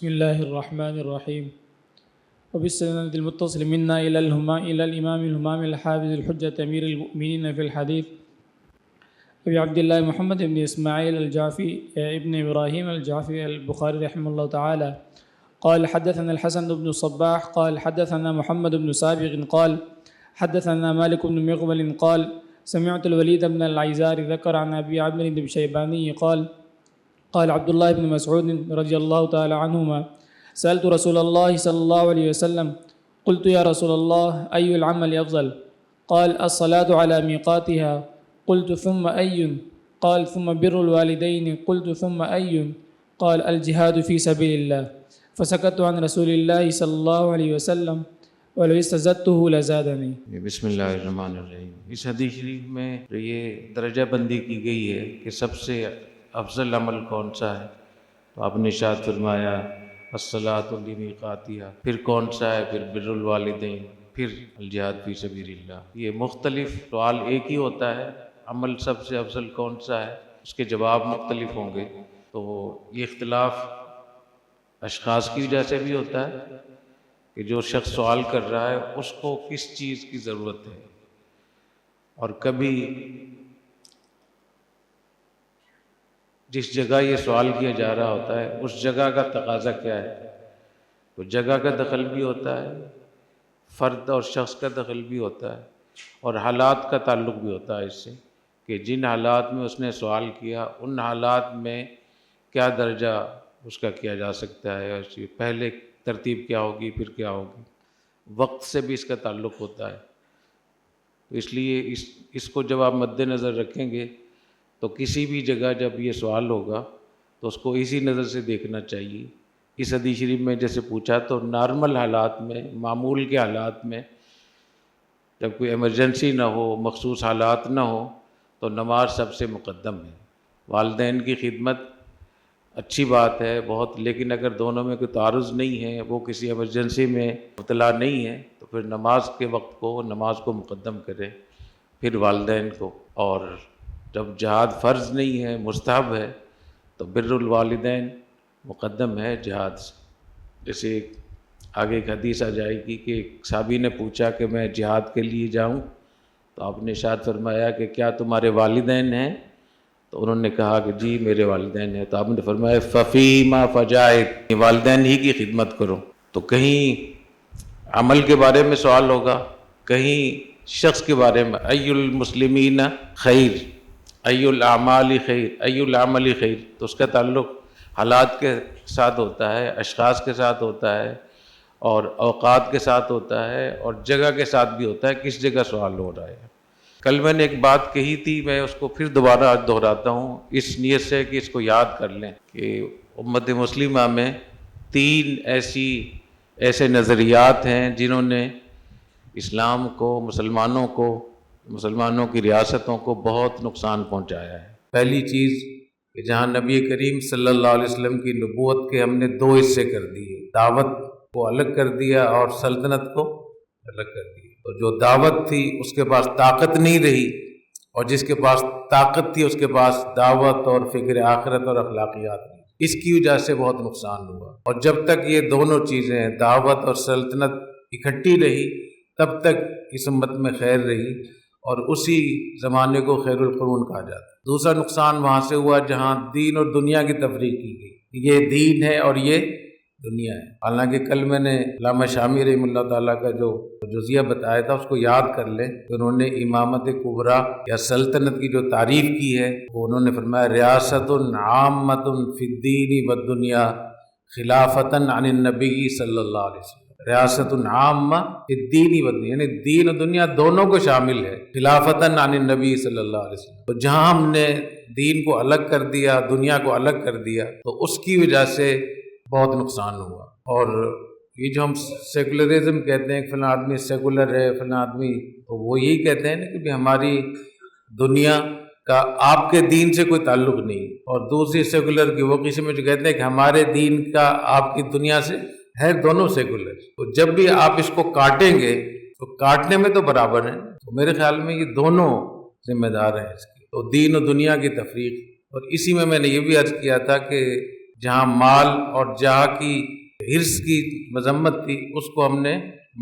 بسم الله الرحمن الرحيم وبالسند المتصل منا إلى الإمام الهمام الحافظ الحجة أمير المؤمنين في الحديث أبي عبد الله محمد بن إسماعيل الجعفي ابن إبراهيم الجعفي البخاري رحمه الله تعالى قال حدثنا الحسن بن الصباح قال حدثنا محمد بن سابق قال حدثنا مالك بن مغول قال سمعت الوليد بن العيزار ذكر عن أبي عمرو بن الشيباني قال عبد الله بن مسعود رضي الله تعالى عنهما سألت رسول الله صلى الله عليه وسلم قلت يا رسول الله أي العمل أفضل؟ قال الصلاة على ميقاتها. قلت ثم أي؟ قال ثم بر الوالدين. قلت ثم أي؟ قال الجهاد في سبيل الله. فسكت عن رسول الله صلی اللہ علیہ وسلم ولو استزدته لزادنی. بسم اللہ الرحمن الرحیم. اس حدیث شریف میں یہ درجہ بندی کی گئی ہے کہ سب سے افضل عمل کون سا ہے، تو آپ نے ارشاد فرمایا الصلاۃ لمیقاتہا، پھر کون سا ہے، پھر بر الوالدین، پھر الجہاد فی سبیل اللہ. یہ مختلف سوال ایک ہی ہوتا ہے، عمل سب سے افضل کون سا ہے، اس کے جواب مختلف ہوں گے. تو یہ اختلاف اشخاص کی وجہ سے بھی ہوتا ہے کہ جو شخص سوال کر رہا ہے اس کو کس چیز کی ضرورت ہے، اور کبھی جس جگہ یہ سوال کیا جا رہا ہوتا ہے اس جگہ کا تقاضا کیا ہے، تو جگہ کا دخل بھی ہوتا ہے، فرد اور شخص کا دخل بھی ہوتا ہے، اور حالات کا تعلق بھی ہوتا ہے اس سے کہ جن حالات میں اس نے سوال کیا ان حالات میں کیا درجہ اس کا کیا جا سکتا ہے، اور پہلے ترتیب کیا ہوگی پھر کیا ہوگی. وقت سے بھی اس کا تعلق ہوتا ہے. تو اس لیے اس کو جب آپ مد نظر رکھیں گے تو کسی بھی جگہ جب یہ سوال ہوگا تو اس کو اسی نظر سے دیکھنا چاہیے. اس حدیث شریف میں جیسے پوچھا تو نارمل حالات میں، معمول کے حالات میں، جب کوئی ایمرجنسی نہ ہو، مخصوص حالات نہ ہو، تو نماز سب سے مقدم ہے. والدین کی خدمت اچھی بات ہے بہت، لیکن اگر دونوں میں کوئی تعارض نہیں ہے، وہ کسی ایمرجنسی میں مبتلا نہیں ہے، تو پھر نماز کے وقت کو، نماز کو مقدم کرے، پھر والدین کو. اور جب جہاد فرض نہیں ہے، مستحب ہے، تو بر الوالدین مقدم ہے جہاد سے. جیسے آگے ایک حدیث آ جائے گی کہ ایک صحابی نے پوچھا کہ میں جہاد کے لیے جاؤں، تو آپ نے ارشاد فرمایا کہ کیا تمہارے والدین ہیں؟ تو انہوں نے کہا کہ جی میرے والدین ہیں. تو آپ نے فرمایا ففیما فجاہد، والدین ہی کی خدمت کرو. تو کہیں عمل کے بارے میں سوال ہوگا، کہیں شخص کے بارے میں، ای المسلمین خیر، ای الاعمال خیر، ای العمل خیر. تو اس کا تعلق حالات کے ساتھ ہوتا ہے، اشخاص کے ساتھ ہوتا ہے، اور اوقات کے ساتھ ہوتا ہے، اور جگہ کے ساتھ بھی ہوتا ہے، کس جگہ سوال ہو رہا ہے. کل میں نے ایک بات کہی تھی، میں اس کو پھر دوبارہ آج دہراتا ہوں اس نیت سے کہ اس کو یاد کر لیں کہ امت مسلمہ میں تین ایسے نظریات ہیں جنہوں نے اسلام کو، مسلمانوں کی ریاستوں کو بہت نقصان پہنچایا ہے. پہلی چیز کہ جہاں نبی کریم صلی اللہ علیہ وسلم کی نبوت کے ہم نے دو حصے کر دیے، دعوت کو الگ کر دیا اور سلطنت کو الگ کر دیا. تو جو دعوت تھی اس کے پاس طاقت نہیں رہی، اور جس کے پاس طاقت تھی اس کے پاس دعوت اور فکر آخرت اور اخلاقیات نہیں. اس کی وجہ سے بہت نقصان ہوا. اور جب تک یہ دونوں چیزیں، دعوت اور سلطنت اکٹھی رہی، تب تک اس امت میں خیر رہی، اور اسی زمانے کو خیر القرون کہا جاتا ہے. دوسرا نقصان وہاں سے ہوا جہاں دین اور دنیا کی تفریق کی گئی. یہ دین ہے اور یہ دنیا ہے. حالانکہ کل میں نے علامہ شامی رحمہ اللہ تعالیٰ کا جو جزیہ بتایا تھا اس کو یاد کر لیں. انہوں نے امامت کبریٰ یا سلطنت کی جو تعریف کی ہے، وہ انہوں نے فرمایا ریاست عامۃ فی الدین والدنیا خلافۃ عن النبی صلی اللہ علیہ وسلم. ریاست عامہ فی الدین والدنیا، یعنی دین و دنیا دونوں کو شامل ہے، خلافۃ عن النبی صلی اللہ علیہ وسلم. تو جہاں ہم نے دین کو الگ کر دیا، دنیا کو الگ کر دیا، تو اس کی وجہ سے بہت نقصان ہوا. اور یہ جو ہم سیکولرزم کہتے ہیں، فلاں آدمی سیکولر ہے، فلاں آدمی، تو وہ یہی کہتے ہیں نا کہ ہماری دنیا کا آپ کے دین سے کوئی تعلق نہیں. اور دوسری سیکولر کی وہ قسم جو کہتے ہیں کہ ہمارے دین کا آپ کی دنیا سے ہے، دونوں سیکولر. تو جب بھی آپ اس کو کاٹیں گے تو کاٹنے میں تو برابر ہیں. تو میرے خیال میں یہ دونوں ذمہ دار ہیں اس کی. تو دین و دنیا کی تفریق. اور اسی میں نے یہ بھی عرض کیا تھا کہ جہاں مال اور جاہ کی حرص کی مذمت تھی، اس کو ہم نے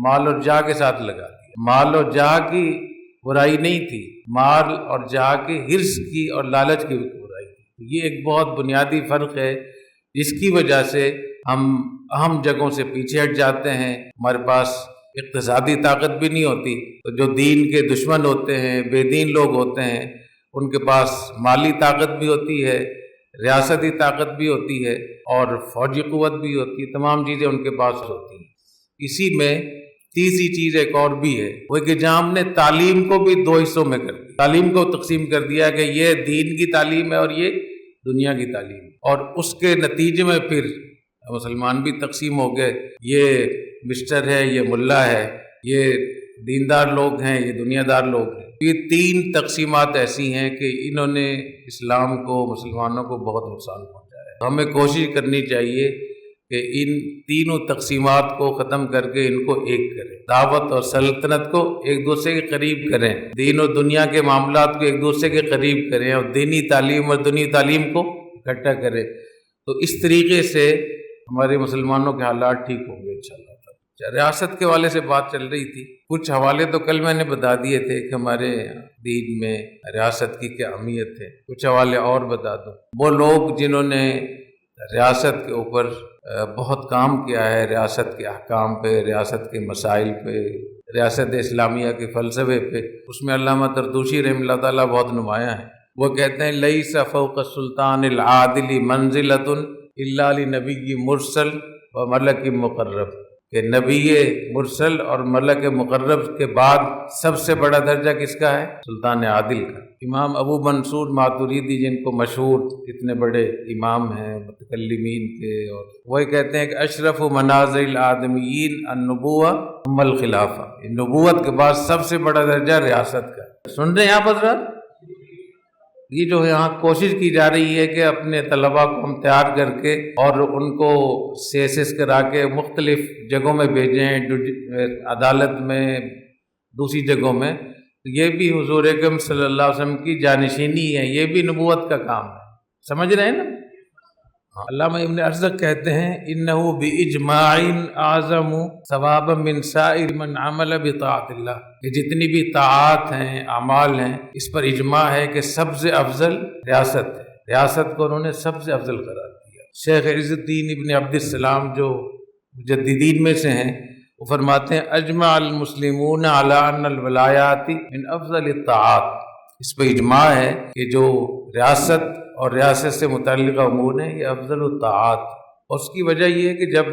مال اور جاہ کے ساتھ لگا دیا۔ مال اور جاہ کی برائی نہیں تھی، مال اور جاہ کے حرص کی اور لالچ کی برائی تھی۔ یہ ایک بہت بنیادی فرق ہے جس کی وجہ سے ہم اہم جگہوں سے پیچھے ہٹ جاتے ہیں۔ ہمارے پاس اقتصادی طاقت بھی نہیں ہوتی، تو جو دین کے دشمن ہوتے ہیں، بے دین لوگ ہوتے ہیں، ان کے پاس مالی طاقت بھی ہوتی ہے، ریاستی طاقت بھی ہوتی ہے اور فوجی قوت بھی ہوتی ہے، تمام چیزیں ان کے پاس ہوتی ہیں۔ اسی میں تیسری چیز ایک اور بھی ہے، وہ کہ جہاں ہم نے تعلیم کو بھی دو حصوں میں کر دیا، تعلیم کو تقسیم کر دیا کہ یہ دین کی تعلیم ہے اور یہ دنیا کی تعلیم، اور اس کے نتیجے میں پھر مسلمان بھی تقسیم ہو گئے، یہ مسٹر ہے، یہ ملا ہے، یہ دیندار لوگ ہیں، یہ دنیا دار لوگ ہیں۔ یہ تین تقسیمات ایسی ہیں کہ انہوں نے اسلام کو، مسلمانوں کو بہت نقصان پہنچایا ہے۔ ہمیں کوشش کرنی چاہیے کہ ان تینوں تقسیمات کو ختم کر کے ان کو ایک کریں، دعوت اور سلطنت کو ایک دوسرے کے قریب کریں، دین و دنیا کے معاملات کو ایک دوسرے کے قریب کریں، اور دینی تعلیم اور دنیا تعلیم کو اکٹھا کریں۔ تو اس طریقے سے ہمارے مسلمانوں کے حالات ٹھیک ہوں گے انشاءاللہ۔ ریاست کے حوالے سے بات چل رہی تھی، کچھ حوالے تو کل میں نے بتا دیے تھے کہ ہمارے دین میں ریاست کی کیا اہمیت ہے، کچھ حوالے اور بتا دوں۔ وہ لوگ جنہوں نے ریاست کے اوپر بہت کام کیا ہے، ریاست کے احکام پہ، ریاست کے مسائل پہ، ریاست اسلامیہ کے فلسفے پہ، اس میں علامہ طرطوشی رحمہ اللہ تعالیٰ بہت نمایاں ہیں۔ وہ کہتے ہیں لیس فوق السلطان العادل منزلۃ الا لنبی مرسل و ملک مقرب، کہ نبی مرسل اور ملک مقرب کے بعد سب سے بڑا درجہ کس کا ہے؟ سلطان عادل کا۔ امام ابو منصور ماتوریدی، جن کو مشہور اتنے بڑے امام ہیں متکلمین کے، اور وہی کہتے ہیں کہ اشرف منازل الآدمیین النبوہ ثم الخلافہ، نبوت کے بعد سب سے بڑا درجہ ریاست کا۔ سن رہے ہیں آپ حضرات؟ یہ جو یہاں کوشش کی جا رہی ہے کہ اپنے طلباء کو ہم تیار کر کے اور ان کو سیسس کرا کے مختلف جگہوں میں بھیجیں، عدالت میں، دوسری جگہوں میں، یہ بھی حضور اکرم صلی اللہ علیہ وسلم کی جانشینی ہے، یہ بھی نبوت کا کام ہے۔ سمجھ رہے ہیں نا؟ علامہ ابن ارزق کہتے ہیں انہ باجماع اعظم ثوابا من سائر من عمل بطاعت اللہ، کہ جتنی بھی طاعات ہیں، اعمال ہیں، اس پر اجماع ہے کہ سب سے افضل ریاست ہے، ریاست کو انہوں نے سب سے افضل قرار دیا۔ شیخ عز الدین ابن عبد السلام جو مجددین میں سے ہیں، وہ فرماتے ہیں اجمع المسلمون علی ان الولایات من افضل الطاعات، اس پہ اجماع ہے کہ جو ریاست اور ریاست سے متعلقہ امور ہیں یہ افضل الطاعات۔ اور اس کی وجہ یہ ہے کہ جب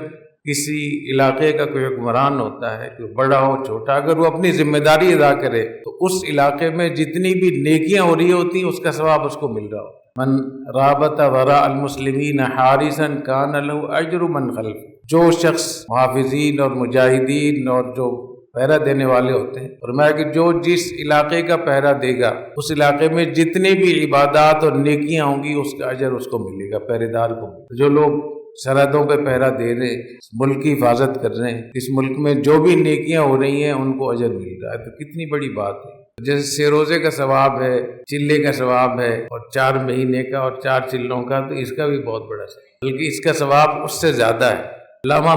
کسی علاقے کا کوئی حکمران ہوتا ہے، کوئی بڑا ہو چھوٹا، اگر وہ اپنی ذمہ داری ادا کرے تو اس علاقے میں جتنی بھی نیکیاں ہو رہی ہوتی ہیں اس کا ثواب اس کو مل رہا ہوتا ہے۔ من رابط وراء المسلمین حارسا کان له اجر من خلف، جو شخص محافظین اور مجاہدین اور جو پہرا دینے والے ہوتے ہیں، فرمایا کہ جو جس علاقے کا پہرا دے گا اس علاقے میں جتنی بھی عبادات اور نیکیاں ہوں گی اس کا اجر اس کو ملے گا، پہرے دار کو۔ جو لوگ سرحدوں پہ پہرا دے رہے ہیں، ملک کی حفاظت کر رہے ہیں، اس ملک میں جو بھی نیکیاں ہو رہی ہیں ان کو اجر مل رہا ہے، تو کتنی بڑی بات ہے۔ جیسے 6 روزے کا ثواب ہے، چلے کا ثواب ہے، اور 4 مہینے کا اور 4 چلوں کا، تو اس کا بھی بہت بڑا ثواب، بلکہ اس کا ثواب اس سے زیادہ ہے۔ علامہ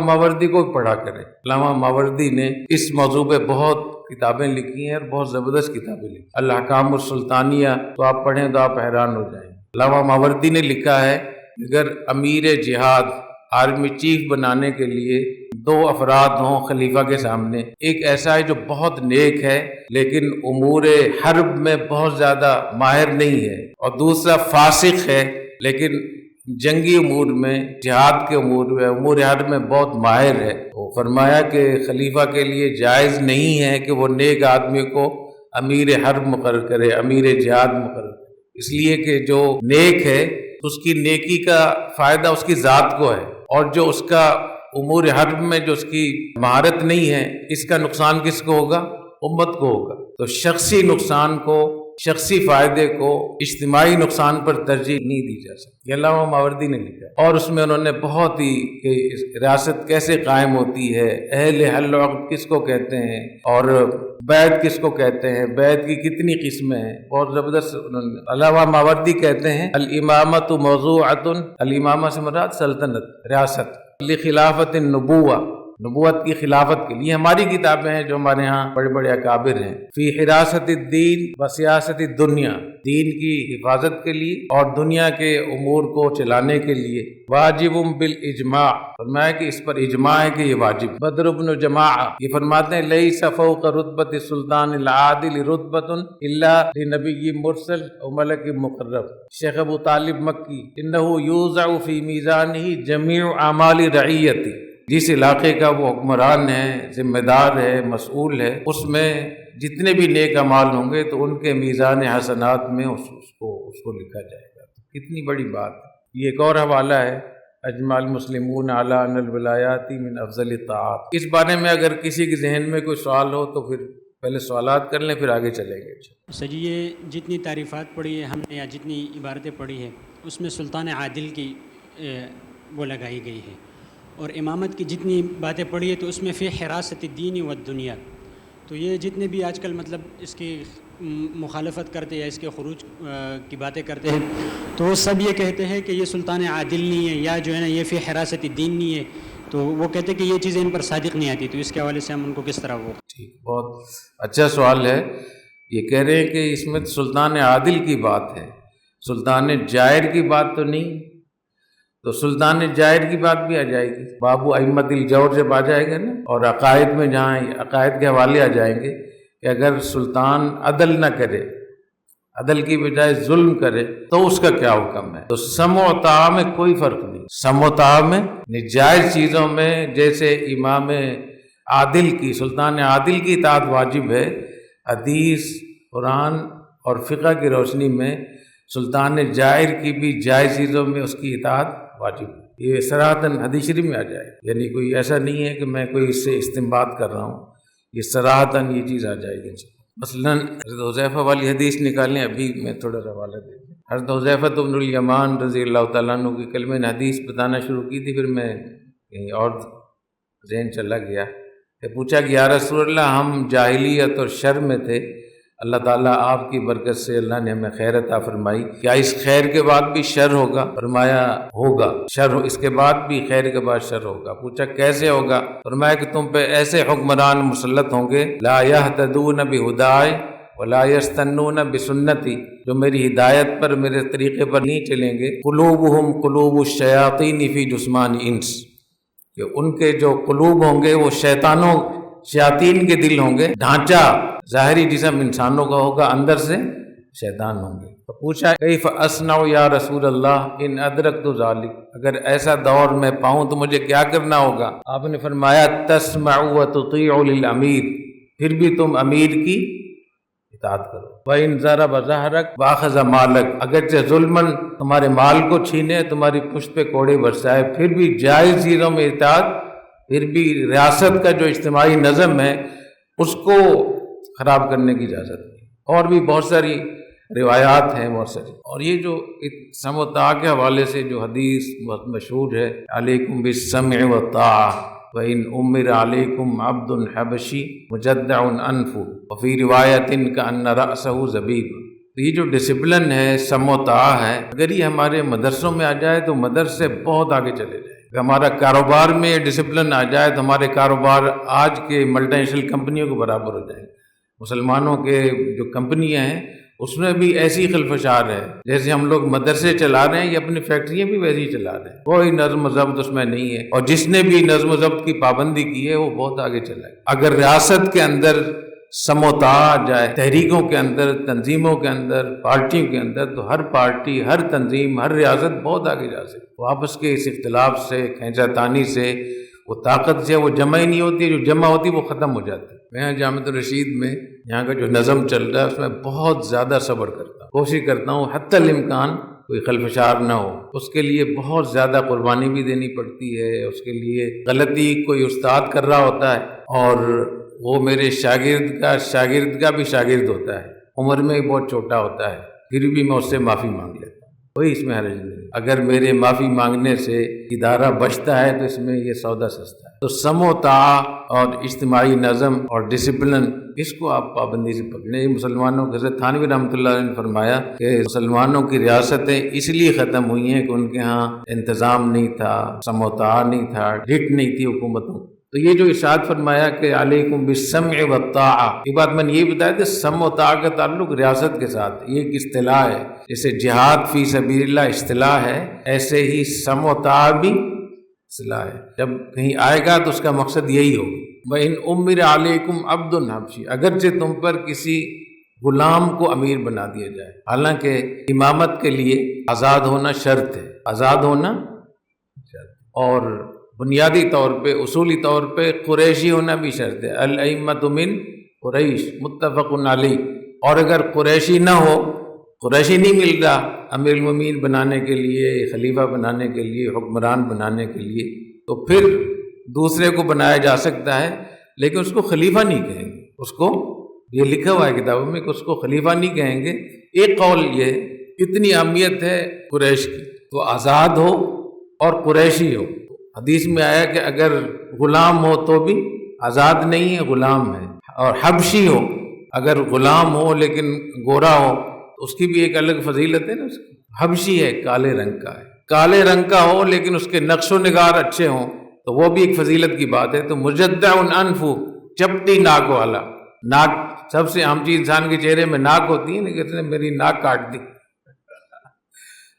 ماوردی کو پڑھا کریں، علامہ ماوردی نے اس موضوع پہ بہت کتابیں لکھی ہیں اور بہت زبردست کتابیں لکھی۔ الاحکام السلطانیہ تو آپ پڑھیں تو آپ حیران ہو جائیں۔ علامہ ماوردی نے لکھا ہے اگر امیر جہاد آرمی چیف بنانے کے لیے 2 افراد ہوں خلیفہ کے سامنے، ایک ایسا ہے جو بہت نیک ہے لیکن امور حرب میں بہت زیادہ ماہر نہیں ہے، اور دوسرا فاسق ہے لیکن جنگی امور میں، جہاد کے امور میں، امور حرب میں بہت ماہر ہے، وہ فرمایا کہ خلیفہ کے لیے جائز نہیں ہے کہ وہ نیک آدمی کو امیر حرب مقرر کرے، امیر جہاد مقرر کرے، اس لیے کہ جو نیک ہے اس کی نیکی کا فائدہ اس کی ذات کو ہے، اور جو اس کا امور حرب میں جو اس کی مہارت نہیں ہے، اس کا نقصان کس کو ہوگا؟ امت کو ہوگا۔ تو شخصی نقصان کو شخصی فائدے کو اجتماعی نقصان پر ترجیح نہیں دی جا سکتی. یہ علامہ ماوردی نے لکھا اور اس میں انہوں نے بہت ہی کہ ریاست کیسے قائم ہوتی ہے، اہل حل و عقد کس کو کہتے ہیں اور بیعت کس کو کہتے ہیں، بیعت کی کتنی قسمیں ہیں، بہت زبردست انہوں نے. علامہ ماوردی کہتے ہیں الامامۃ موضوعۃ، الامامہ سے مراد سلطنت، ریاست، لخلافت النبوہ، نبوت کی خلافت کے لیے. ہماری کتابیں ہیں جو ہمارے ہاں بڑے بڑے اکابر ہیں. فی حراست الدین و سیاست الدنیا، دین کی حفاظت کے لیے اور دنیا کے امور کو چلانے کے لیے. واجب بالاجماع، فرمایا کہ اس پر اجماع ہے کہ یہ واجب. بدر بن جماعہ یہ فرماتے ہیں لیس فوق رتبۃ السلطان العادل رتبۃ الا لنبی مرسل و ملک مقرب. شیخ ابو طالب مکی انہ یوضع فی میزانہ جمیع اعمال رعیتی، جس علاقے کا وہ حکمران ہے، ذمہ دار ہے، مسئول ہے، اس میں جتنے بھی نیک اعمال ہوں گے تو ان کے میزان حسنات میں اس کو لکھا جائے گا. کتنی بڑی بات ہے. یہ ایک اور حوالہ ہے اجماع المسلمون علی ان الولایات من افضل الطاعات. اس بارے میں اگر کسی کے ذہن میں کوئی سوال ہو تو پھر پہلے سوالات کر لیں پھر آگے چلیں گے. سر جی یہ جتنی تعریفات پڑھی ہے ہم نے یا جتنی عبارتیں پڑھی ہیں اس میں سلطان عادل کی وہ لگائی گئی ہے، اور امامت کی جتنی باتیں پڑھی ہے تو اس میں فی حراست الدین و دنیا. تو یہ جتنے بھی آج کل مطلب اس کی مخالفت کرتے یا اس کے خروج کی باتیں کرتے ہیں تو وہ سب یہ کہتے ہیں کہ یہ سلطان عادل نہیں ہے یا جو ہے نا یہ فی حراست الدین نہیں ہے. تو وہ کہتے ہیں کہ یہ چیزیں ان پر صادق نہیں آتی. تو اس کے حوالے سے ہم ان کو کس طرح وہ ٹھیک، بہت اچھا سوال ہے. یہ کہہ رہے ہیں کہ اس میں سلطان عادل کی بات ہے، سلطان جائر کی بات تو نہیں. تو سلطان جائر کی بات بھی آ جائے گی، بابو ائمۃ الجور جب آ جائے گا نا، اور عقائد میں جہاں عقائد کے حوالے آ جائیں گے کہ اگر سلطان عدل نہ کرے، عدل کی بجائے ظلم کرے تو اس کا کیا حکم ہے. تو سمع و طاعہ میں کوئی فرق نہیں. سمع و طاعہ میں نجائز چیزوں میں جیسے امام عادل کی، سلطان عادل کی اطاعت واجب ہے، حدیث، قرآن اور فقہ کی روشنی میں سلطان جائر کی بھی جائز چیزوں میں اس کی اطاعت واجب ہے. یہ صراحتاً حدیث شریف میں آ جائے، یعنی کوئی ایسا نہیں ہے کہ میں کوئی اس سے استنباط کر رہا ہوں، یہ صراحتاً یہ چیز آ جائے گی. مثلاً حضرت حذیفہ والی حدیث نکالیں، ابھی میں تھوڑا حوالہ دے دوں. حضرت حذیفہ بن الیمان رضی اللہ تعالیٰ عنہ کی کل میں نے حدیث بتانا شروع کی تھی، پھر میں کہیں اور ذہن چلا گیا کہ پوچھا کہ یا رسول اللہ ہم جاہلیت اور شر میں تھے، اللہ تعالیٰ آپ کی برکت سے اللہ نے ہمیں خیر عطا فرمائی، کیا اس خیر کے بعد بھی شر ہوگا؟ فرمایا ہوگا، شر اس کے بعد بھی خیر کے بعد شر ہوگا. پوچھا کیسے ہوگا؟ فرمایا کہ تم پہ ایسے حکمران مسلط ہوں گے لا یہتدون بہدائے ولا یستنون بسنتی، جو میری ہدایت پر، میرے طریقے پر نہیں چلیں گے. قلوبہم قلوب الشیاطین فی جسمان انس، کہ ان کے جو قلوب ہوں گے وہ شیاطین کے دل ہوں گے، ڈھانچہ ظاہری جسم انسانوں کا ہوگا، اندر سے شیطان ہوں گے. تو پوچھا کیف اصنع یا رسول اللہ ان ادرکت ذالک، اگر ایسا دور میں پاؤں تو مجھے کیا کرنا ہوگا؟ آپ نے فرمایا تسمع وتطیع للامیر، پھر بھی تم امیر کی اطاعت کرو. وَإِنْ ضَرَبَ ظَهْرَكَ وَأَخَذَ مَالَكَ، اگرچہ ظلماً تمہارے مال کو چھینے، تمہاری پشت پہ کوڑے برسائے، پھر بھی جائز چیزوں میں اطاعت، پھر بھی ریاست کا جو اجتماعی نظم ہے اس کو خراب کرنے کی اجازت نہیں. اور بھی بہت ساری روایات ہیں بہت ساری. اور یہ جو سمع و طاعہ کے حوالے سے جو حدیث بہت مشہور ہے، علیکم بالسمع والطاعہ وَإِنْ أُمِّرَ عَلَيْكُمْ عَبْدٌ حَبَشِي مُجَدَّعٌ أَنْفُ وَفِي رِوَایَةٍ كَأَنَّ رَأْسَهُ زَبِيبٌ. یہ جو ڈسپلن ہے، سمع و طاعہ ہے، اگر یہ ہمارے مدرسوں میں آ جائے تو مدرسے بہت آگے چلے جائیں. اگر ہمارا کاروبار میں یہ ڈسپلن آ جائے تو ہمارے کاروبار آج کے ملٹی نیشنل کمپنیوں کے برابر ہو جائیں. مسلمانوں کے جو کمپنیاں ہیں اس میں بھی ایسی خلفشار ہے، جیسے ہم لوگ مدرسے چلا رہے ہیں یہ اپنی فیکٹریاں بھی ویسے ہی چلا رہے ہیں، کوئی نظم و ضبط اس میں نہیں ہے. اور جس نے بھی نظم و ضبط کی پابندی کی ہے وہ بہت آگے چلا ہے. اگر ریاست کے اندر سمع و طاعہ آ جائے، تحریکوں کے اندر، تنظیموں کے اندر، پارٹیوں کے اندر، تو ہر پارٹی، ہر تنظیم، ہر ریاست بہت آگے جا سکتی. وہ آپس کے اس اختلاف سے، کھینچا تانی سے، وہ طاقت سے وہ جمع ہی نہیں ہوتی، جو جمع ہوتی وہ ختم ہو جاتی. میں جامعۃ الرشید میں یہاں کا جو نظم چل رہا ہے اس میں بہت زیادہ صبر کرتا ہوں، کوشش کرتا ہوں حتی الامکان کوئی خلفشار نہ ہو. اس کے لیے بہت زیادہ قربانی بھی دینی پڑتی ہے. اس کے لیے غلطی کوئی استاد کر رہا ہوتا ہے اور وہ میرے شاگرد کا بھی شاگرد ہوتا ہے، عمر میں بہت چھوٹا ہوتا ہے، پھر بھی میں اس سے معافی مانگ لیتا ہوں، کوئی اس میں حرج نہیں۔ اگر میرے معافی مانگنے سے ادارہ بچتا ہے تو اس میں یہ سودا سستا ہے۔ تو سم و طاعہ اور اجتماعی نظم اور ڈسپلن، اس کو آپ پابندی سے پکڑیں۔ یہ مسلمانوں کے حضرت تھانوی رحمۃ اللہ علیہ نے فرمایا کہ مسلمانوں کی ریاستیں اس لیے ختم ہوئی ہیں کہ ان کے ہاں انتظام نہیں تھا، سم و طاعہ نہیں تھا، ڈٹ نہیں تھی حکومتوں۔ تو یہ جو ارشاد فرمایا کہ علیکم بالسمع والطاعہ، یہ بات میں نے یہ بتایا کہ سم و طاعہ کا تعلق ریاست کے ساتھ، یہ ایک اصطلاح ہے، جیسے جہاد فی سبیل اللہ اصطلاح ہے، ایسے ہی سم و طاعہ بھی اصطلاح ہے۔ جب کہیں آئے گا تو اس کا مقصد یہی ہوگا۔ وَإِنْ أُمِّرَ عَلَيْكُمْ عَبْدٌ حَبْشِيٌّ، اگرچہ تم پر کسی غلام کو امیر بنا دیا جائے، حالانکہ امامت کے لیے آزاد ہونا شرط ہے، آزاد ہونا شرط، اور بنیادی طور پہ اصولی طور پہ قریشی ہونا بھی شرط ہے۔ الائمۃ من قریش متفق علیہ، اور اگر قریشی نہ ہو، قریشی نہیں مل رہا امیر المومنین بنانے کے لیے، خلیفہ بنانے کے لیے، حکمران بنانے کے لیے، تو پھر دوسرے کو بنایا جا سکتا ہے، لیکن اس کو خلیفہ نہیں کہیں گے۔ اس کو، یہ لکھا ہوا ہے کتابوں میں کہ اس کو خلیفہ نہیں کہیں گے۔ ایک قول یہ، اتنی اہمیت ہے قریش کی، تو آزاد ہو اور قریشی ہو۔ حدیث میں آیا کہ اگر غلام ہو تو بھی آزاد نہیں ہے، غلام ہے، اور حبشی ہو، اگر غلام ہو لیکن گورا ہو تو اس کی بھی ایک الگ فضیلت ہے نا۔ اس کی حبشی ہے، کالے رنگ کا ہے، کالے رنگ کا ہو لیکن اس کے نقش و نگار اچھے ہوں تو وہ بھی ایک فضیلت کی بات ہے۔ تو مجدع انف، چپٹی ناک والا، ناک سب سے عام چیز انسان کے چہرے میں ناک ہوتی ہے نا، کہتے ہیں میری ناک کاٹ دی،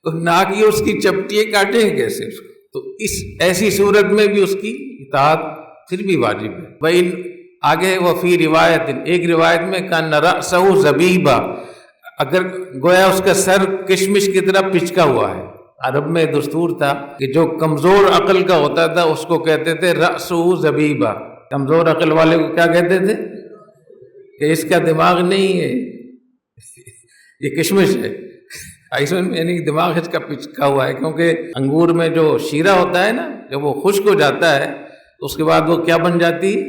تو ناک یہ اس کی چپٹی ہے، کاٹیں گے کیسے اس کو؟ تو اس ایسی صورت میں بھی اس کی اطاعت پھر بھی واجب ہے۔ بھائی آگے وہ فی روایت، ایک روایت میں کان رأسہ زبیبہ، اگر گویا اس کا سر کشمش کی طرح پچکا ہوا ہے۔ عرب میں دستور تھا کہ جو کمزور عقل کا ہوتا تھا اس کو کہتے تھے رأسہ زبیبہ، کمزور عقل والے کو کیا کہتے تھے کہ اس کا دماغ نہیں ہے، یہ کشمش ہے، یعنی دماغ اس کا پچکا ہوا ہے، کیونکہ انگور میں جو شیرہ ہوتا ہے نا، جب وہ خشک ہو جاتا ہے تو اس کے بعد وہ کیا بن جاتی ہے؟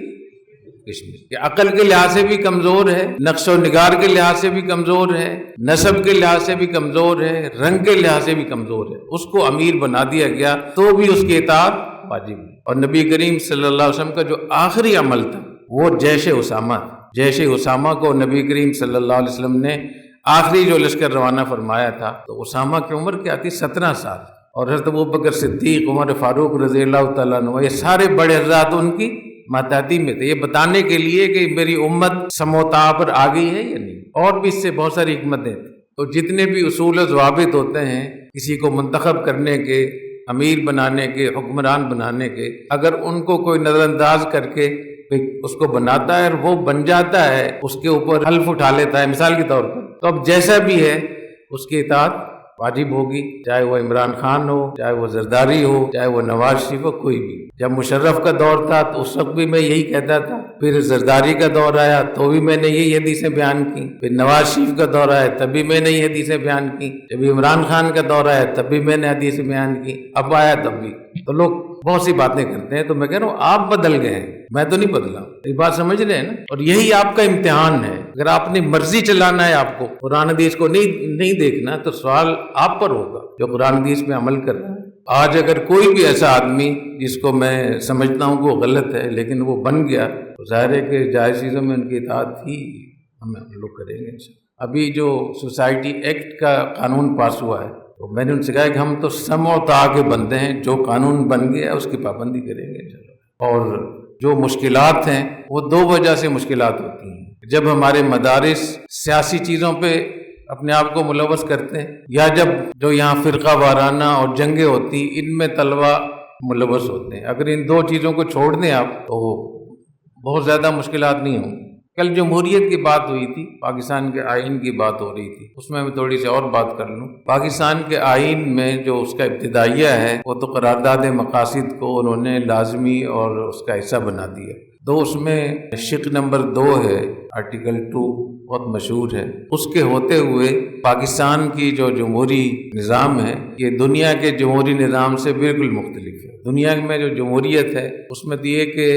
کشمش۔ یہ عقل کے لحاظ سے بھی کمزور ہے، نقش و نگار کے لحاظ سے بھی کمزور ہے، نسب کے لحاظ سے بھی کمزور ہے، رنگ کے لحاظ سے بھی کمزور ہے، اس کو امیر بنا دیا گیا تو بھی اس کی اطاعت واجب ہے۔ اور نبی کریم صلی اللہ علیہ وسلم کا جو آخری عمل تھا وہ جیش اسامہ تھا۔ جیش اسامہ کو نبی کریم صلی اللہ علیہ وسلم نے آخری جو لشکر روانہ فرمایا تھا تو اسامہ کی عمر کیا تھی؟ 17 سال، اور حضرت ابوبکر صدیق، عمر فاروق رضی اللہ تعالیٰ عنہ، یہ سارے بڑے حضرات ان کی ماتحتی میں تھے، یہ بتانے کے لیے کہ میری امت سم و طاعہ پر آ گئی ہے یا نہیں۔ اور بھی اس سے بہت ساری حکمتیں تھیں۔ تو جتنے بھی اصول و ضوابط ہوتے ہیں کسی کو منتخب کرنے کے، امیر بنانے کے، حکمران بنانے کے، اگر ان کو کوئی نظر انداز کر کے اس کو بناتا ہے اور وہ بن جاتا ہے، اس کے اوپر حلف اٹھا لیتا ہے مثال کے طور پر، تو اب جیسا بھی ہے اس کی اطاعت واجب ہوگی، چاہے وہ عمران خان ہو، چاہے وہ زرداری ہو، چاہے وہ نواز شریف ہو، کوئی بھی۔ جب مشرف کا دور تھا تو اس وقت بھی میں یہی کہتا تھا، پھر زرداری کا دور آیا تو بھی میں نے یہی حدیثیں بیان کی، پھر نواز شریف کا دور آیا تب بھی میں نے یہ حدیثیں بیان کی، جب عمران خان کا دور آیا تب بھی میں نے حدیثیں بیان کی، اب آیا تب بھی۔ تو لوگ بہت سی باتیں کرتے ہیں، تو میں کہہ رہا ہوں آپ بدل گئے ہیں، میں تو نہیں بدلا، یہ بات سمجھ رہے ہیں نا؟ اور یہی آپ کا امتحان ہے، اگر آپ نے مرضی چلانا ہے، آپ کو قرآن حدیث کو نہیں دیکھنا، تو سوال آپ پر ہوگا جو قرآن حدیث میں عمل کر رہا ہے۔ آج اگر کوئی بھی ایسا آدمی جس کو میں سمجھتا ہوں کہ وہ غلط ہے لیکن وہ بن گیا، تو ظاہر ہے کہ جائز چیزوں میں ان کی اطاعت ہی ہم لوگ کریں گے۔ ابھی جو سوسائٹی ایکٹ کا قانون پاس ہوا ہے، تو میں نے ان سے کہا کہ ہم تو سمع و طاعہ کے بندے ہیں، جو قانون بن گیا اس کی پابندی کریں گے انشاءاللہ۔ اور جو مشکلات ہیں وہ دو وجہ سے مشکلات ہوتی ہیں، جب ہمارے مدارس سیاسی چیزوں پہ اپنے آپ کو ملوث کرتے ہیں، یا جب جو یہاں فرقہ وارانہ اور جنگیں ہوتی ان میں طلبہ ملوث ہوتے ہیں۔ اگر ان دو چیزوں کو چھوڑ دیں آپ تو بہت زیادہ مشکلات نہیں ہوں۔ کل جمہوریت کی بات ہوئی تھی، پاکستان کے آئین کی بات ہو رہی تھی، اس میں تھوڑی سی اور بات کر لوں۔ پاکستان کے آئین میں جو اس کا ابتدائیہ ہے وہ تو قرارداد مقاصد کو انہوں نے لازمی اور اس کا حصہ بنا دیا، تو اس میں شق نمبر 2 ہے، آرٹیکل 2 بہت مشہور ہے۔ اس کے ہوتے ہوئے پاکستان کی جو جمہوری نظام ہے یہ دنیا کے جمہوری نظام سے بالکل مختلف ہے۔ دنیا میں جو جمہوریت ہے اس میں تو یہ کہ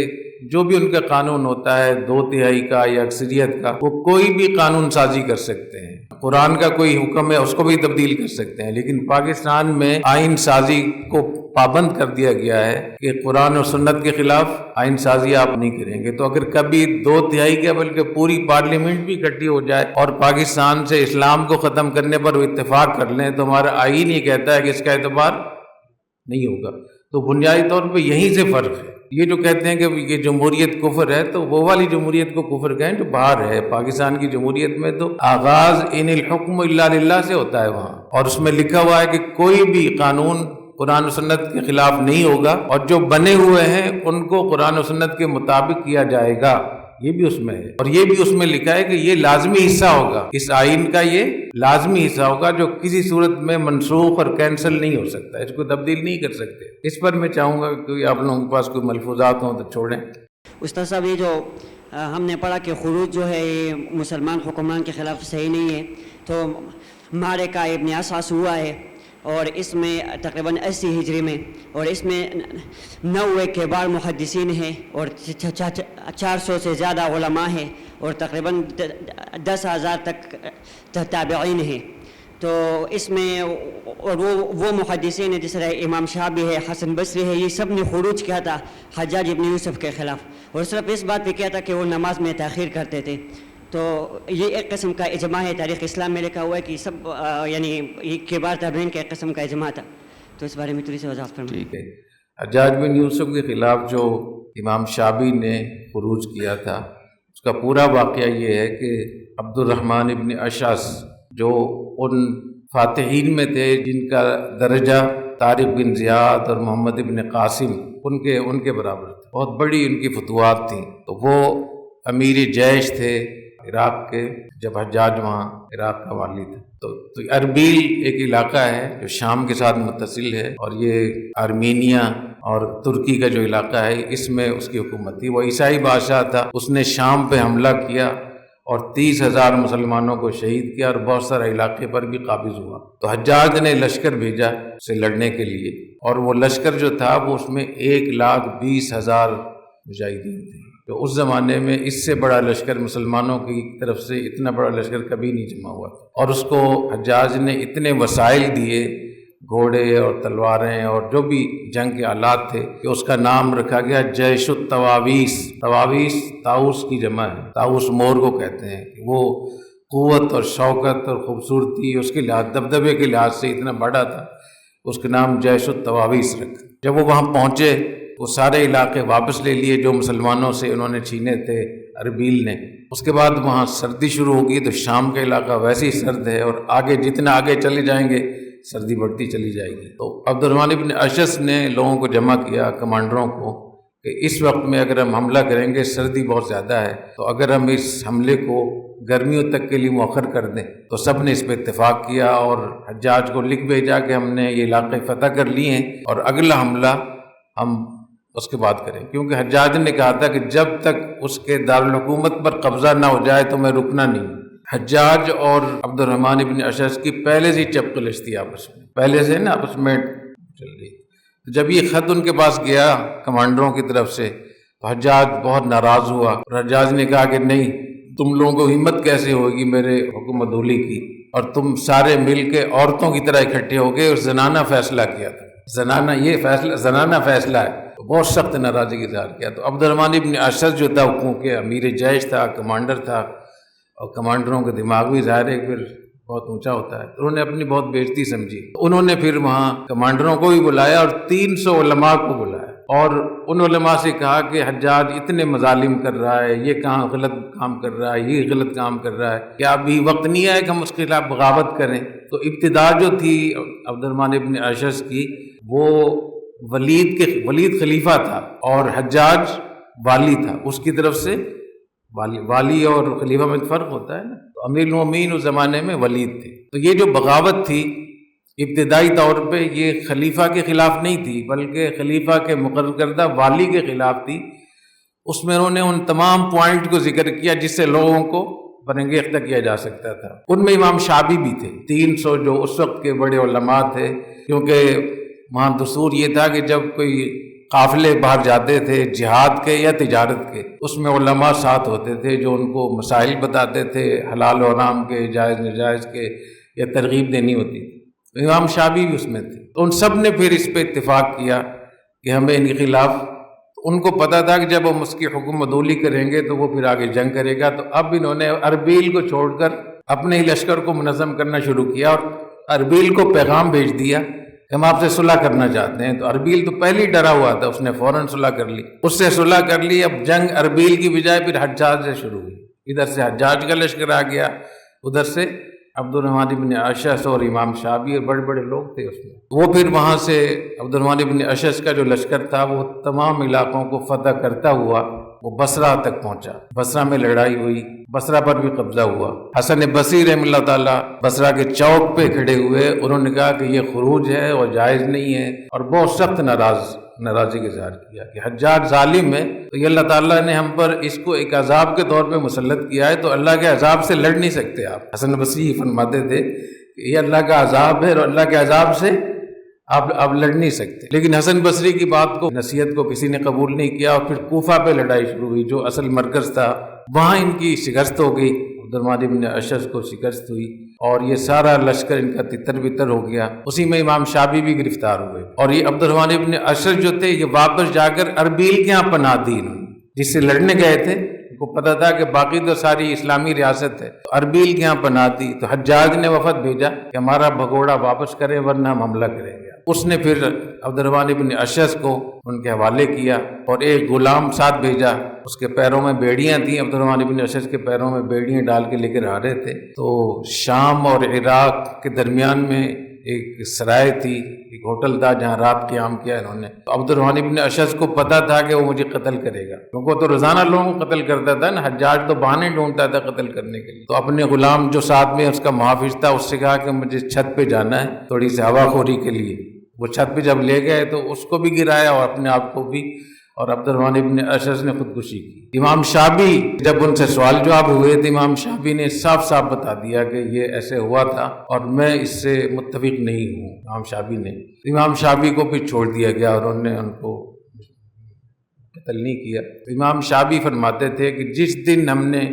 جو بھی ان کا قانون ہوتا ہے 2/3 کا یا اکثریت کا، وہ کوئی بھی قانون سازی کر سکتے ہیں. قرآن کا کوئی حکم ہے اس کو بھی تبدیل کر سکتے ہیں، لیکن پاکستان میں آئین سازی کو پابند کر دیا گیا ہے کہ قرآن اور سنت کے خلاف آئین سازی آپ نہیں کریں گے. تو اگر کبھی 2/3 کے بلکہ پوری پارلیمنٹ بھی اکٹھی ہو جائے اور پاکستان سے اسلام کو ختم کرنے پر وہ اتفاق کر لیں تو ہمارا آئین یہ کہتا ہے کہ اس کا اعتبار نہیں ہوگا. تو بنیادی طور پہ یہیں سے فرق ہے. یہ جو کہتے ہیں کہ یہ جمہوریت کفر ہے، تو وہ والی جمہوریت کو کفر کہیں جو باہر ہے. پاکستان کی جمہوریت میں تو آغاز ان الحکم الا للہ سے ہوتا ہے وہاں، اور اس میں لکھا ہوا ہے کہ کوئی بھی قانون قرآن و سنت کے خلاف نہیں ہوگا، اور جو بنے ہوئے ہیں ان کو قرآن و سنت کے مطابق کیا جائے گا. یہ بھی اس میں ہے، اور یہ بھی اس میں لکھا ہے کہ یہ لازمی حصہ ہوگا، اس آئین کا یہ لازمی حصہ ہوگا جو کسی صورت میں منسوخ اور کینسل نہیں ہو سکتا، اس کو تبدیل نہیں کر سکتے. اس پر میں چاہوں گا کہ آپ لوگوں کے پاس کوئی ملفوظات ہوں تو چھوڑیں. استاد صاحب، یہ جو ہم نے پڑھا کہ خروج جو ہے یہ مسلمان حکمران کے خلاف صحیح نہیں ہے، تو معرکہ ابن اساس ہوا ہے اور اس میں تقریباً 80 ہجری میں، اور اس میں 90 کبار محدثین ہیں اور 400 سے زیادہ علماء ہیں اور تقریباً 10,000 تک تابعین ہیں. تو اس میں اور وہ محدثین ہیں جس طرح امام شعبی ہے، حسن بصری ہے، یہ سب نے خروج کیا تھا حجاج ابن یوسف کے خلاف، اور صرف اس بات پہ کیا تھا کہ وہ نماز میں تاخیر کرتے تھے. تو یہ ایک قسم کا اجماع ہے، تاریخ اسلام میں لکھا ہوا ہے کہ سب یعنی یہ کبار تابعین کا ایک قسم کا اجماع تھا. تو اس بارے میں تھوڑی سی وضاحت فرمائیں. ٹھیک ہے. حجاج بن یوسف کے خلاف جو امام شعبی نے خروج کیا تھا اس کا پورا واقعہ یہ ہے کہ عبد الرحمن ابن اشعث جو ان فاتحین میں تھے جن کا درجہ طارق بن زیاد اور محمد ابن قاسم ان کے برابر تھا، بہت بڑی ان کی فتوحات تھیں. تو وہ امیر جیش تھے عراق کے جب حجاج وہاں عراق کا والی تھا. تو اربیل ایک علاقہ ہے جو شام کے ساتھ متصل ہے، اور یہ آرمینیا اور ترکی کا جو علاقہ ہے اس میں اس کی حکومت تھی. وہ عیسائی بادشاہ تھا، اس نے شام پہ حملہ کیا اور 30,000 مسلمانوں کو شہید کیا اور بہت سارے علاقے پر بھی قابض ہوا. تو حجاج نے لشکر بھیجا اسے لڑنے کے لیے، اور وہ لشکر جو تھا وہ اس میں 1,20,000 مجاہدین تھے. تو اس زمانے میں اس سے بڑا لشکر مسلمانوں کی طرف سے اتنا بڑا لشکر کبھی نہیں جمع ہوا تھا. اور اس کو حجاج نے اتنے وسائل دیے، گھوڑے اور تلواریں اور جو بھی جنگ کے آلات تھے، کہ اس کا نام رکھا گیا جیش الطواویس. طواویس طاؤس کی جمع ہے، طاؤس مور کو کہتے ہیں. وہ قوت اور شوکت اور خوبصورتی اس کے لحاظ دبدبے کے لحاظ سے اتنا بڑا تھا، اس کا نام جیش الطواویس رکھا. جب وہ وہاں پہنچے وہ سارے علاقے واپس لے لیے جو مسلمانوں سے انہوں نے چھینے تھے اربیل نے. اس کے بعد وہاں سردی شروع ہوگی، تو شام کا علاقہ ویسے ہی سرد ہے، اور آگے جتنا آگے چلے جائیں گے سردی بڑھتی چلی جائے گی. تو عبد الرحمن ابن اشعث نے لوگوں کو جمع کیا، کمانڈروں کو، کہ اس وقت میں اگر ہم حملہ کریں گے سردی بہت زیادہ ہے، تو اگر ہم اس حملے کو گرمیوں تک کے لیے مؤخر کر دیں. تو سب نے اس پہ اتفاق کیا اور حجاج کو لکھ بھیجا کہ ہم نے یہ علاقے فتح کر لیے ہیں اور اگلا حملہ ہم اس کے بعد کریں. کیونکہ حجاج نے کہا تھا کہ جب تک اس کے دارالحکومت پر قبضہ نہ ہو جائے تو میں رکنا نہیں. حجاج اور عبد الرحمن ابن اشعث کی پہلے سے چپ کلش تھی آپس میں، پہلے سے نا آپس میں چل رہی. جب یہ خط ان کے پاس گیا کمانڈروں کی طرف سے تو حجاج بہت ناراض ہوا، اور حجاج نے کہا کہ نہیں، تم لوگوں کو ہمت کیسے ہوگی میرے حکم عدولی کی، اور تم سارے مل کے عورتوں کی طرح اکٹھے ہو گئے اور زنانہ فیصلہ کیا تھا. زنانہ فیصلہ ہے. بہت سخت ناراضگی کا اظہار کیا. تو عبد الرحمن ابن اشعث جو تھا کیونکہ امیر جیش تھا، کمانڈر تھا، اور کمانڈروں کا دماغ بھی ظاہر ہے پھر بہت اونچا ہوتا ہے، تو انہوں نے اپنی بہت بےعزتی سمجھی. انہوں نے پھر وہاں کمانڈروں کو بھی بلایا اور 300 علماء کو بلایا، اور ان علماء سے کہا کہ حجاج اتنے مظالم کر رہا ہے، یہ کہاں غلط کام کر رہا ہے، یہ غلط کام کر رہا ہے، کیا ابھی وقت نہیں آیا کہ ہم اس کے خلاف بغاوت کریں. تو ابتدا جو تھی عبد الرحمن ابن اشعث کی، وہ ولید خلیفہ تھا اور حجاج والی تھا. اس کی طرف سے والی اور خلیفہ میں فرق ہوتا ہے نا. تو امیر المومنین اس زمانے میں ولید تھے. تو یہ جو بغاوت تھی ابتدائی طور پہ یہ خلیفہ کے خلاف نہیں تھی، بلکہ خلیفہ کے مقرر کردہ والی کے خلاف تھی. اس میں انہوں نے ان تمام پوائنٹ کو ذکر کیا جس سے لوگوں کو برانگیختہ کیا جا سکتا تھا. ان میں امام شعبی بھی تھے. 300 جو اس وقت کے بڑے علماء تھے، کیونکہ وہاں دستور یہ تھا کہ جب کوئی قافلے باہر جاتے تھے جہاد کے یا تجارت کے، اس میں علماء ساتھ ہوتے تھے جو ان کو مسائل بتاتے تھے، حلال و حرام کے، جائز ناجائز کے، یا ترغیب دینی ہوتی تھی۔ امام شافعی بھی اس میں تھے، تو ان سب نے پھر اس پہ اتفاق کیا کہ ہمیں ان کے خلاف، ان کو پتہ تھا کہ جب ہم اس کی حکم عدولی کریں گے تو وہ پھر آگے جنگ کرے گا، تو اب انہوں نے اربیل کو چھوڑ کر اپنے ہی لشکر کو منظم کرنا شروع کیا، اور اربیل کو پیغام بھیج دیا کہ ہم آپ سے صلح کرنا چاہتے ہیں۔ تو اربیل تو پہلے ہی ڈرا ہوا تھا، اس نے فوراً صلح کر لی، اس سے صلح کر لی۔ اب جنگ اربیل کی بجائے پھر حجاج سے شروع ہوئی، ادھر سے حجاج کا لشکر آ گیا، ادھر سے عبد الرحمن ابن اشعث اور امام شافعی اور بڑے بڑے لوگ تھے اس میں۔ وہ پھر وہاں سے عبد الرحمن ابن اشعث کا جو لشکر تھا وہ تمام علاقوں کو فتح کرتا ہوا وہ بصرہ تک پہنچا، بصرہ میں لڑائی ہوئی، بصرہ پر بھی قبضہ ہوا۔ حسن بصری رحمہ اللہ تعالیٰ بصرہ کے چوک پہ کھڑے ہوئے، انہوں نے کہا کہ یہ خروج ہے اور جائز نہیں ہے، اور بہت سخت ناراضی کا اظہار کیا کہ حجاج ظالم ہے، تو یہ اللہ تعالیٰ نے ہم پر اس کو ایک عذاب کے طور پہ مسلط کیا ہے، تو اللہ کے عذاب سے لڑ نہیں سکتے آپ۔ حسن بصری فرماتے تھے کہ یہ اللہ کا عذاب ہے اور اللہ کے عذاب سے آپ لڑ نہیں سکتے۔ لیکن حسن بصری کی بات کو، نصیحت کو کسی نے قبول نہیں کیا، اور پھر کوفہ پہ لڑائی شروع ہوئی جو اصل مرکز تھا، وہاں ان کی شکست ہو گئی، عبد الرحمن ابن اشعث کو شکست ہوئی، اور یہ سارا لشکر ان کا تتر بتر ہو گیا۔ اسی میں امام شافعی بھی گرفتار ہوئے، اور یہ عبد الرحمن ابن اشعث جو تھے یہ واپس جا کر اربیل کے یہاں پناہ دی، انہوں نے جس سے لڑنے گئے تھے، ان کو پتہ تھا کہ باقی تو ساری اسلامی ریاست ہے، تو اربیل کے یہاں پناہ دی۔ تو حجاج نے وفد بھیجا کہ ہمارا بھگوڑا واپس کریں ورنہ ہم حملہ کریں گے۔ اس نے پھر عبد الرحمن ابن اشعث کو ان کے حوالے کیا اور ایک غلام ساتھ بھیجا، اس کے پیروں میں بیڑیاں تھیں، عبد الرحمن ابن اشعث کے پیروں میں بیڑیاں ڈال کے لے کر آ رہے تھے۔ تو شام اور عراق کے درمیان میں ایک سرائے تھی، ایک ہوٹل تھا جہاں رات قیام کیا انہوں نے۔ تو عبد الرحمن ابن اشعث کو پتہ تھا کہ وہ مجھے قتل کرے گا، کیونکہ وہ تو روزانہ لوگوں کو قتل کرتا تھا نا، حجاج تو بہانے ڈھونڈتا تھا قتل کرنے کے لیے۔ تو اپنے غلام جو ساتھ میں اس کا محافظ تھا اس سے کہا کہ مجھے چھت پہ جانا ہے تھوڑی سی ہوا خوری کے لیے۔ وہ چھت پہ جب لے گئے تو اس کو بھی گرایا اور اپنے آپ کو بھی، اور عبد الرحمن ابن اشعث نے خودکشی کی۔ امام شافعی جب ان سے سوال جواب ہوئے تو امام شافعی نے صاف صاف بتا دیا کہ یہ ایسے ہوا تھا اور میں اس سے متفق نہیں ہوں۔ امام شافعی کو بھی چھوڑ دیا گیا اور انہوں نے ان کو قتل نہیں کیا۔ امام شافعی فرماتے تھے کہ جس دن ہم نے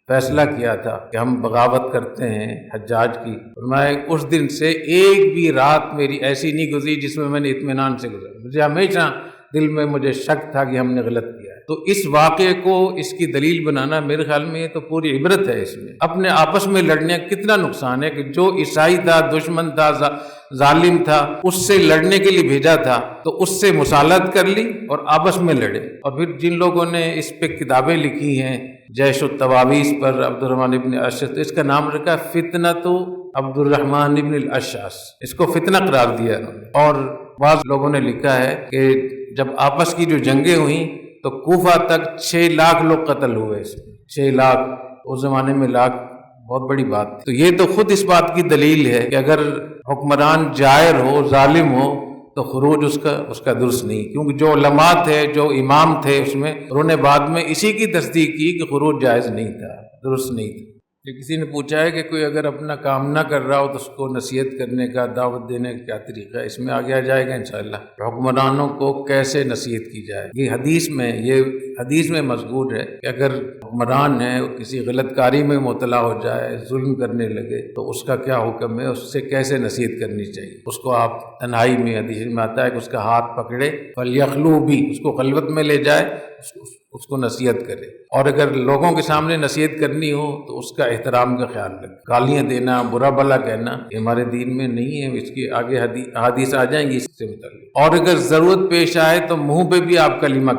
فیصلہ کیا تھا کہ ہم بغاوت کرتے ہیں حجاج کی، فرمایا اس دن سے ایک بھی رات میری ایسی نہیں گزری جس میں میں نے اطمینان سے گزاری، مجھے ہمیشہ دل میں مجھے شک تھا کہ ہم نے غلط کیا ہے۔ تو اس واقعے کو اس کی دلیل بنانا میرے خیال میں یہ تو پوری عبرت ہے اس میں۔ اپنے آپس میں لڑنے کتنا نقصان ہے کہ جو عیسائی تھا، دشمن تھا، ظالم تھا، اس سے لڑنے کے لیے بھیجا تھا تو اس سے مصالحت کر لی اور آپس میں لڑے۔ اور پھر جن لوگوں نے اس پہ کتابیں لکھی ہیں جیش التواویس پر عبد الرحمن ابن اشعث، اس کا نام رکھا فتنۃ عبد الرحمن ابن الاشعث، اس کو فتنہ قرار دیا انہوں نے۔ اور بعض لوگوں نے لکھا ہے کہ جب آپس کی جو جنگیں ہوئیں تو کوفہ تک 6 لاکھ لوگ قتل ہوئے، اس میں 6 لاکھ، اس زمانے میں لاکھ بہت بڑی بات تھی۔ تو یہ تو خود اس بات کی دلیل ہے کہ اگر حکمران جائر ہو، ظالم ہو، تو خروج اس کا درست نہیں، کیونکہ جو علماء تھے، جو امام تھے اس میں، انہوں نے بعد میں اسی کی تصدیق کی کہ خروج جائز نہیں تھا، درست نہیں تھا۔ کسی نے پوچھا ہے کہ کوئی اگر اپنا کام نہ کر رہا ہو تو اس کو نصیحت کرنے کا، دعوت دینے کا کیا طریقہ ہے؟ اس میں آگے آ جائے گا انشاءاللہ حکمرانوں کو کیسے نصیحت کی جائے۔ یہ حدیث میں مذکور ہے کہ اگر حکمران ہے کسی غلط کاری میں مبتلا ہو جائے، ظلم کرنے لگے، تو اس کا کیا حکم ہے، اس سے کیسے نصیحت کرنی چاہیے۔ اس کو آپ تنہائی میں، حدیث میں آتا ہے کہ اس کا ہاتھ پکڑے، فلیخلو بھی، اس کو خلوت میں لے جائے، اس کو نصیحت کرے۔ اور اگر لوگوں کے سامنے نصیحت کرنی ہو تو اس کا احترام کا خیال رکھے۔ گالیاں دینا، برا بھلا کہنا یہ ہمارے دین میں نہیں ہے، اس کی آگے حدیث آ جائیں گی اس سے متعلق۔ اور اگر ضرورت پیش آئے تو منہ پہ بھی آپ کلمہ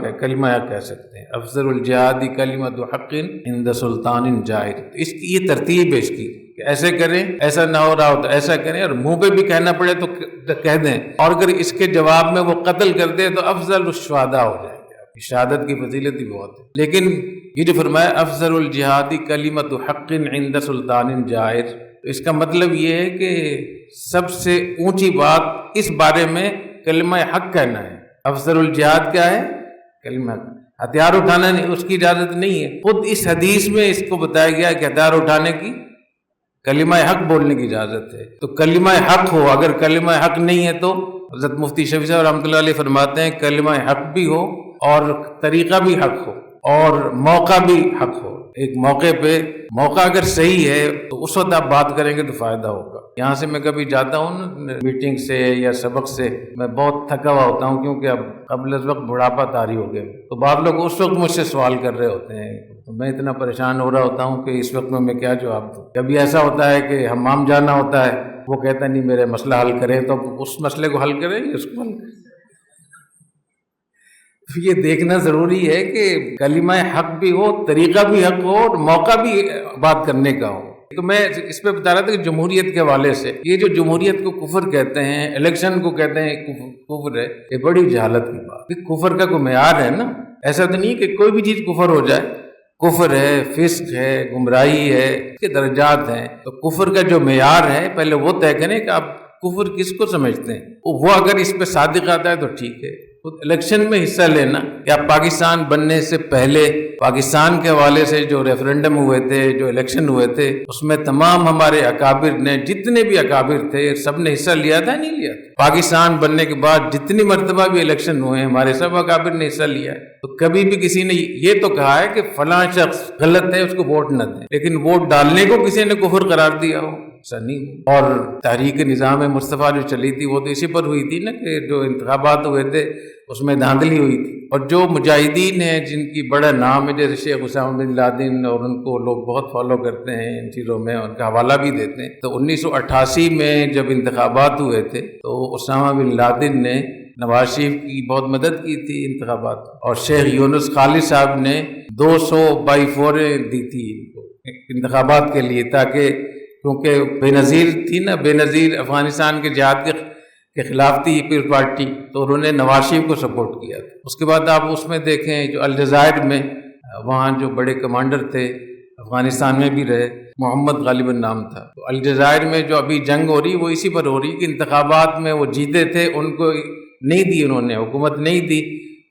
کہہ سکتے ہیں، افضل الجہاد کلمۃ حق عند سلطان جائر۔ اس کی یہ ترتیب ہے اس کی کہ ایسے کریں، ایسا نہ ہو رہا ہو تو ایسا کریں، اور منہ پہ بھی کہنا پڑے تو کہہ دیں، اور اگر اس کے جواب میں وہ قتل کر دے تو افضل الشہداء ہو جائے۔ شہادت کی فضیلت بھی بہت ہے، لیکن یہ جو فرمایا افضل الجہاد کلمۃ حق عند سلطان جائر، تو اس کا مطلب یہ ہے کہ سب سے اونچی بات اس بارے میں کلمہ حق کہنا ہے۔ افضل الجہاد کیا ہے؟ کلمہ حق۔ ہتھیار اٹھانا نہیں، اس کی اجازت نہیں ہے، خود اس حدیث میں اس کو بتایا گیا کہ ہتھیار اٹھانے کی، کلمہ حق بولنے کی اجازت ہے۔ تو کلمہ حق ہو، اگر کلمہ حق نہیں ہے تو حضرت مفتی شفیع صاحب رحمۃ اللہ علیہ فرماتے ہیں کلمہ حق بھی ہو اور طریقہ بھی حق ہو اور موقع بھی حق ہو. ایک موقع پہ موقع اگر صحیح ہے تو اس وقت آپ بات کریں گے تو فائدہ ہوگا. یہاں سے میں کبھی جاتا ہوں نا میٹنگ سے یا سبق سے، میں بہت تھکا ہوا ہوتا ہوں کیونکہ اب قبل از وقت بڑھاپا طاری ہو گیا. تو بعض لوگ اس وقت مجھ سے سوال کر رہے ہوتے ہیں تو میں اتنا پریشان ہو رہا ہوتا ہوں کہ اس وقت میں کیا جواب دوں. کبھی ایسا ہوتا ہے کہ حمام جانا ہوتا ہے، وہ کہتا نہیں میرے مسئلہ حل کریں، تو اس مسئلے کو حل کریں اس کو حل کریں. تو یہ دیکھنا ضروری ہے کہ کلمہ حق بھی ہو، طریقہ بھی حق ہو اور موقع بھی بات کرنے کا ہو. تو میں اس پہ بتا رہا تھا کہ جمہوریت کے حوالے سے یہ جو جمہوریت کو کفر کہتے ہیں، الیکشن کو کہتے ہیں کفر ہے، یہ بڑی جہالت کی بات. کفر کا کوئی معیار ہے نا، ایسا تو نہیں کہ کوئی بھی چیز کفر ہو جائے. کفر ہے، فسق ہے، گمراہی ہے، اس کے درجات ہیں. تو کفر کا جو معیار ہے پہلے وہ طے کریں کہ آپ کفر کس کو سمجھتے ہیں. وہ اگر اس پہ صادق آتا ہے تو ٹھیک ہے. تو الیکشن میں حصہ لینا، کیا پاکستان بننے سے پہلے پاکستان کے حوالے سے جو ریفرنڈم ہوئے تھے، جو الیکشن ہوئے تھے، اس میں تمام ہمارے اکابر نے، جتنے بھی اکابر تھے سب نے حصہ لیا تھا نہیں لیا تھا؟ پاکستان بننے کے بعد جتنی مرتبہ بھی الیکشن ہوئے ہمارے سب اکابر نے حصہ لیا ہے. تو کبھی بھی کسی نے یہ تو کہا ہے کہ فلاں شخص غلط ہے اس کو ووٹ نہ دیں، لیکن ووٹ ڈالنے کو کسی نے کفر قرار دیا ہو ایسا نہیں. اور تحریک نظام مصطفیٰ جو چلی تھی وہ تو اسی پر ہوئی تھی نا کہ جو انتخابات ہوئے تھے اس میں دھاندلی ہوئی تھی. اور جو مجاہدین ہیں جن کی بڑا نام ہے جیسے شیخ اسامہ بن لادن، اور ان کو لوگ بہت فالو کرتے ہیں ان چیزوں میں، ان کا حوالہ بھی دیتے ہیں. تو 1988 میں جب انتخابات ہوئے تھے تو اسامہ بن لادن نے نواز شریف کی بہت مدد کی تھی انتخابات، اور شیخ یونس خالد صاحب نے 200 بائی-4 دی تھی ان کو انتخابات کے لیے، تاکہ کیونکہ بے نظیر تھی نا، بے نظیر افغانستان کے جہاد کے خلاف تھی پیپلز پارٹی، تو انہوں نے نواز شریف کو سپورٹ کیا. اس کے بعد آپ اس میں دیکھیں جو الجزائر میں وہاں جو بڑے کمانڈر تھے، افغانستان میں بھی رہے، محمد غالباً نام تھا. تو الجزائر میں جو ابھی جنگ ہو رہی وہ اسی پر ہو رہی کہ انتخابات میں وہ جیتے تھے، ان کو نہیں دی، انہوں نے حکومت نہیں دی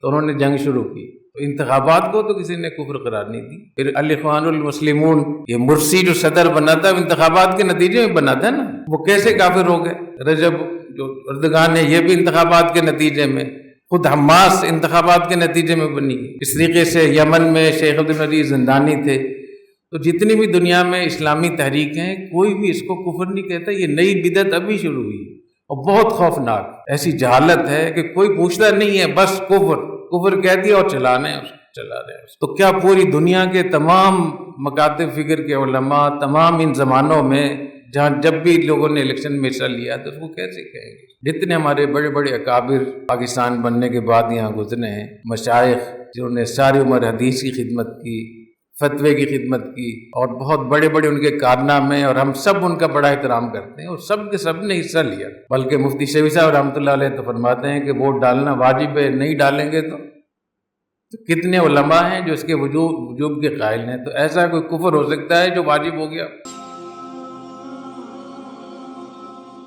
تو انہوں نے جنگ شروع کی. تو انتخابات کو تو کسی نے کفر قرار نہیں دی. پھر الاخوان المسلمون، یہ مرسی جو صدر بنا تھا انتخابات کے نتیجے میں بنا تھا نا، وہ کیسے کافر ہو گئے؟ رجب جو اردگان ہے یہ بھی انتخابات کے نتیجے میں، خود حماس انتخابات کے نتیجے میں بنی. اس طریقے سے یمن میں شیخ عبدالعزیز زندانی تھے. تو جتنی بھی دنیا میں اسلامی تحریکیں ہیں کوئی بھی اس کو کفر نہیں کہتا. یہ نئی بدعت ابھی شروع ہوئی اور بہت خوفناک. ایسی جہالت ہے کہ کوئی پوچھتا نہیں ہے، بس کفر کہہ دیا اور چلا رہے ہیں. تو کیا پوری دنیا کے تمام مکاتب فکر کے علماء تمام ان زمانوں میں جہاں جب بھی لوگوں نے الیکشن میں حصہ لیا تو اس کو کیسے کہیں گے؟ جتنے ہمارے بڑے بڑے اکابر پاکستان بننے کے بعد یہاں گزرے ہیں، مشائخ جنہوں نے ساری عمر حدیث کی خدمت کی، فتوے کی خدمت کی، اور بہت بڑے بڑے ان کے کارنامے، اور ہم سب ان کا بڑا احترام کرتے ہیں، اور سب کے سب نے حصہ لیا. بلکہ مفتی شفیع صاحب رحمۃ اللہ علیہ تو فرماتے ہیں کہ ووٹ ڈالنا واجب ہے، نہیں ڈالیں گے تو کتنے علماء ہیں جو اس کے وجوب کے قائل ہیں. تو ایسا کوئی کفر ہو سکتا ہے جو واجب ہو گیا؟